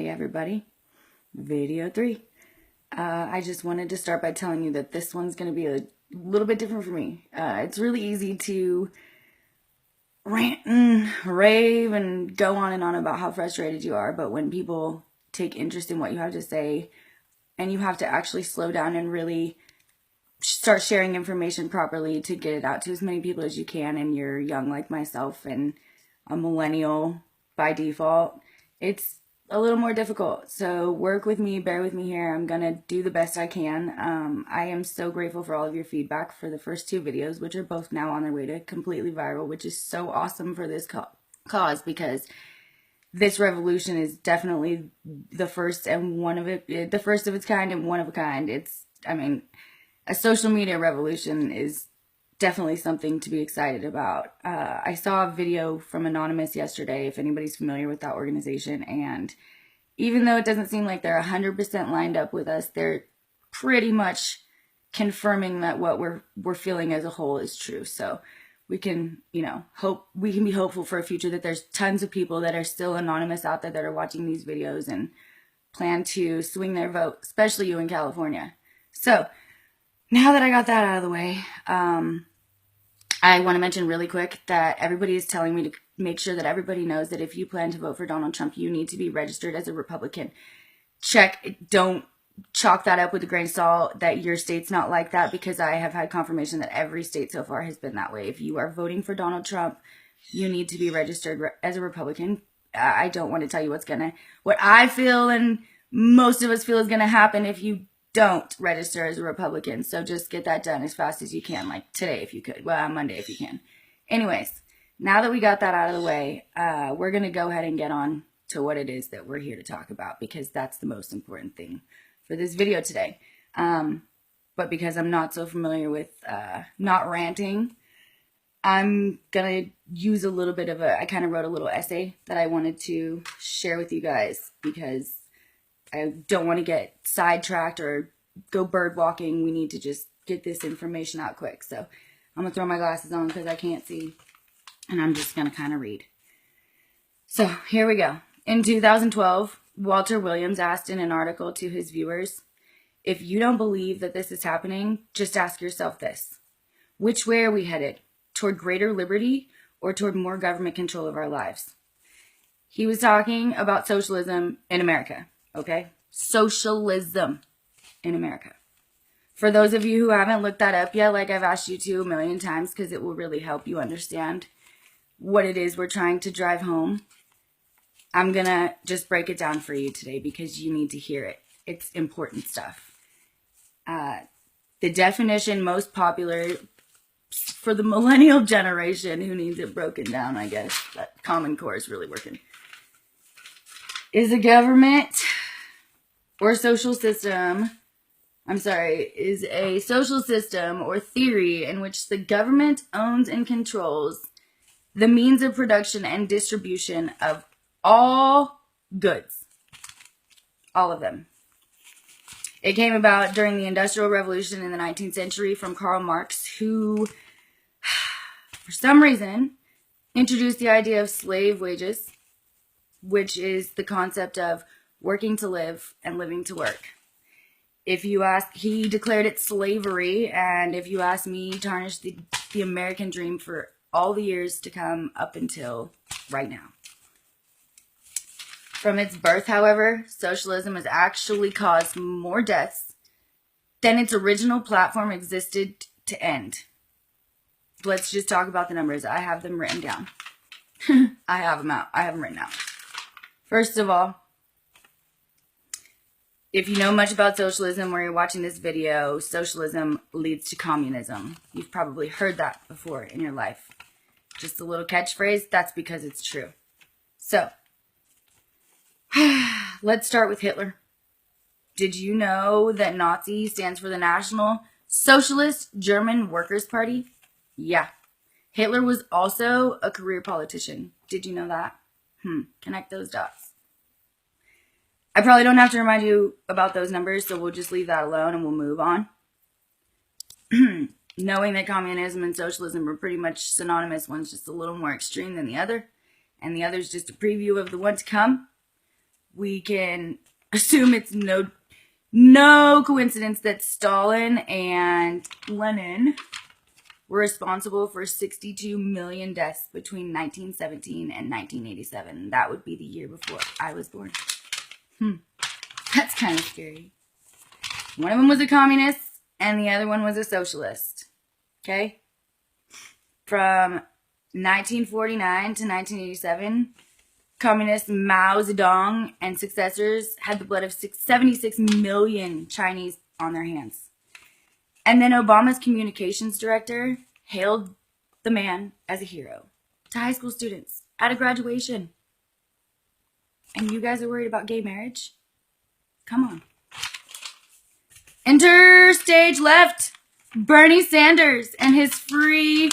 Hey everybody, video 3. I just wanted to start by telling you that this one's going to be a little bit different for me. It's really easy to rant and rave and go on and on about how frustrated you are, but when people take interest in what you have to say and you have to actually slow down and really start sharing information properly to get it out to as many people as you can, and you're young like myself and a millennial by default, it's a little more difficult. So work with me, bear with me here. I'm gonna do the best I can. I am so grateful for all of your feedback for the first 2 videos, which are both now on their way to completely viral, which is so awesome for this cause, because this revolution is definitely the first of its kind and one of a kind. A social media revolution is definitely something to be excited about. I saw a video from Anonymous yesterday, if anybody's familiar with that organization, and even though it doesn't seem like they're 100% lined up with us, they're pretty much confirming that what we're feeling as a whole is true. So we can, be hopeful for a future that there's tons of people that are still anonymous out there that are watching these videos and plan to swing their vote, especially you in California. So now that I got that out of the way, I want to mention really quick that everybody is telling me to make sure that everybody knows that if you plan to vote for Donald Trump, you need to be registered as a Republican. Don't chalk that up with a grain of salt that your state's not like that, because I have had confirmation that every state so far has been that way. If you are voting for Donald Trump, you need to be registered as a Republican. I don't want to tell you what I feel and most of us feel is going to happen if you don't register as a Republican. So just get that done as fast as you can, like today if you could. Well, Monday if you can. Anyways, now that we got that out of the way, we're going to go ahead and get on to what it is that we're here to talk about, because that's the most important thing for this video today. But because I'm not so familiar with not ranting, I'm going to use a little bit of I kind of wrote a little essay that I wanted to share with you guys, because I don't want to get sidetracked or go bird walking. We need to just get this information out quick. So I'm going to throw my glasses on because I can't see, and I'm just going to kind of read. So here we go. In 2012, Walter Williams asked in an article to his viewers, if you don't believe that this is happening, just ask yourself this: which way are we headed? Toward greater liberty or toward more government control of our lives? He was talking about socialism in America. Okay? Socialism in America. For those of you who haven't looked that up yet, like I've asked you to a million times, because it will really help you understand what it is we're trying to drive home, I'm going to just break it down for you today because you need to hear it. It's important stuff. The definition most popular for the millennial generation who needs it broken down, I guess, that Common Core is really working, is a government or social system, is a social system or theory in which the government owns and controls the means of production and distribution of all goods. All of them. It came about during the Industrial Revolution in the 19th century from Karl Marx, who, for some reason, introduced the idea of slave wages, which is the concept of working to live and living to work. He declared it slavery, and if you ask me, he tarnished the American dream for all the years to come up until right now. From its birth, however, socialism has actually caused more deaths than its original platform existed to end. Let's just talk about the numbers. I have them written down. I have them written out. First of all, if you know much about socialism or you're watching this video, socialism leads to communism. You've probably heard that before in your life. Just a little catchphrase, that's because it's true. So, let's start with Hitler. Did you know that Nazi stands for the National Socialist German Workers' Party? Yeah. Hitler was also a career politician. Did you know that? Connect those dots. I probably don't have to remind you about those numbers, so we'll just leave that alone and we'll move on. Knowing that communism and socialism are pretty much synonymous, one's just a little more extreme than the other, and the other's just a preview of the one to come. we can assume it's no coincidence that Stalin and Lenin were responsible for 62 million deaths between 1917 and 1987. That would be the year before I was born. That's kind of scary. One of them was a communist and the other one was a socialist. Okay? From 1949 to 1987, Communist Mao Zedong and successors had the blood of 76 million Chinese on their hands. And then Obama's communications director hailed the man as a hero to high school students at a graduation. And you guys are worried about gay marriage? Come on. Enter stage left, Bernie Sanders and his free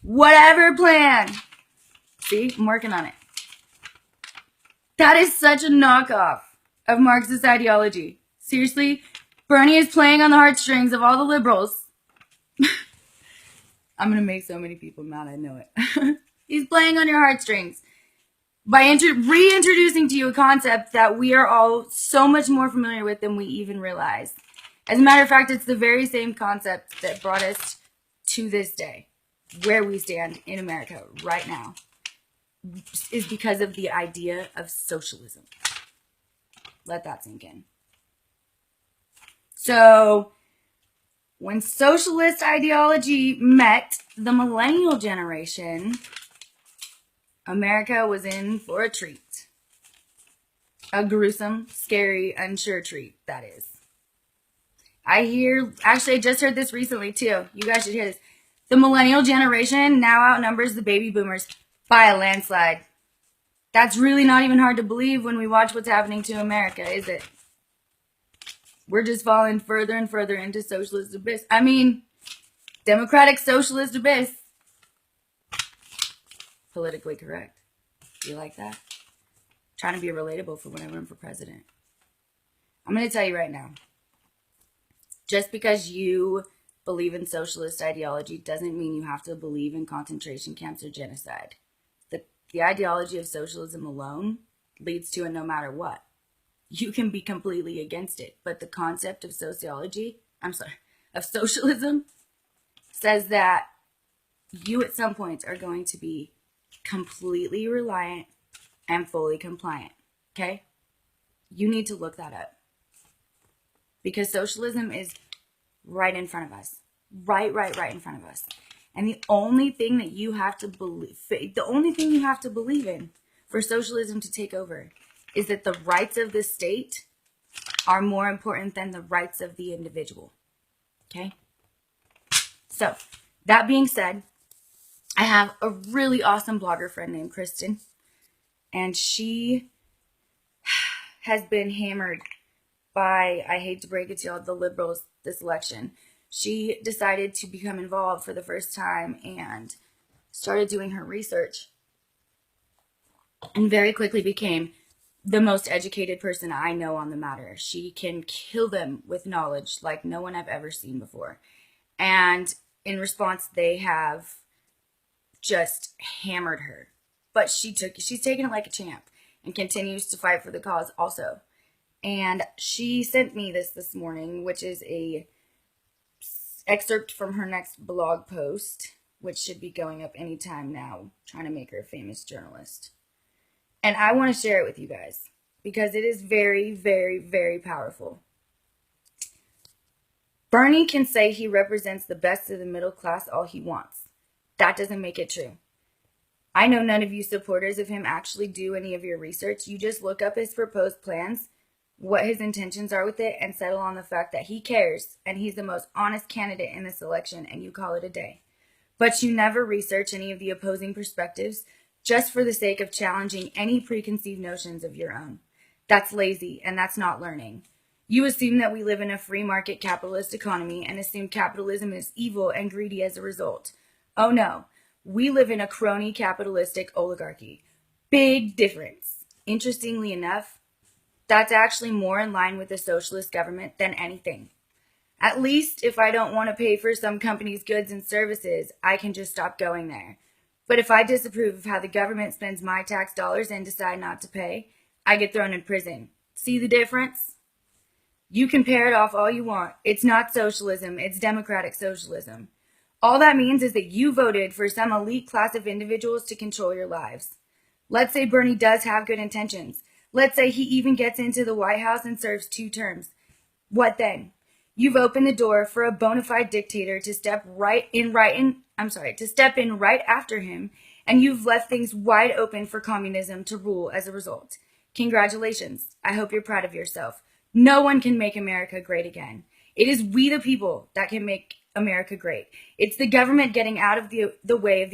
whatever plan. See, I'm working on it. That is such a knockoff of Marxist ideology. Seriously, Bernie is playing on the heartstrings of all the liberals. I'm going to make so many people mad, I know it. He's playing on your heartstrings by reintroducing to you a concept that we are all so much more familiar with than we even realize. As a matter of fact, it's the very same concept that brought us to this day, where we stand in America right now, is because of the idea of socialism. Let that sink in. So, when socialist ideology met the millennial generation, America was in for a treat. A gruesome, scary, unsure treat, that is. I just heard this recently too. You guys should hear this. The millennial generation now outnumbers the baby boomers by a landslide. That's really not even hard to believe when we watch what's happening to America, is it? We're just falling further and further into socialist abyss. I mean, democratic socialist abyss. Politically correct. Do you like that? Trying to be relatable for when I run for president. I'm going to tell you right now. Just because you believe in socialist ideology doesn't mean you have to believe in concentration camps or genocide. The ideology of socialism alone leads to a no matter what. You can be completely against it, but the concept of socialism says that you at some point are going to be completely reliant and fully compliant, okay? You need to look that up. Because socialism is right in front of us. Right in front of us. And the only thing that you have to believe in for socialism to take over is that the rights of the state are more important than the rights of the individual. Okay? So, that being said, I have a really awesome blogger friend named Kristen. And she has been hammered by, I hate to break it to y'all, the liberals this election. She decided to become involved for the first time and started doing her research and very quickly became the most educated person I know on the matter. She can kill them with knowledge like no one I've ever seen before. And in response, they have just hammered her. But she's taken it like a champ and continues to fight for the cause also. And she sent me this morning, which is a excerpt from her next blog post, which should be going up anytime now, trying to make her a famous journalist. And I want to share it with you guys because it is very, very, very powerful. Bernie can say he represents the best of the middle class all he wants. That doesn't make it true. I know none of you supporters of him actually do any of your research. You just look up his proposed plans, what his intentions are with it, and settle on the fact that he cares and he's the most honest candidate in this election, and you call it a day. But you never research any of the opposing perspectives just for the sake of challenging any preconceived notions of your own. That's lazy, and that's not learning. You assume that we live in a free market capitalist economy and assume capitalism is evil and greedy as a result. Oh no, we live in a crony capitalistic oligarchy. Big difference. Interestingly enough, that's actually more in line with the socialist government than anything. At least if I don't want to pay for some company's goods and services, I can just stop going there. But if I disapprove of how the government spends my tax dollars and decide not to pay, I get thrown in prison. See the difference? You can pair it off all you want. It's not socialism, it's democratic socialism. All that means is that you voted for some elite class of individuals to control your lives. Let's say Bernie does have good intentions. Let's say he even gets into the White House and serves 2 terms. What then? You've opened the door for a bona fide dictator to step in right after him, and you've left things wide open for communism to rule as a result. Congratulations. I hope you're proud of yourself. No one can make America great again. It is we the people that can make America great. It's the government getting out of the way of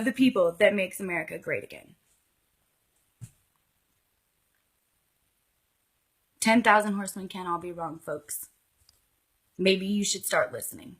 the people that makes America great again. 10,000 horsemen can't all be wrong, folks. Maybe you should start listening.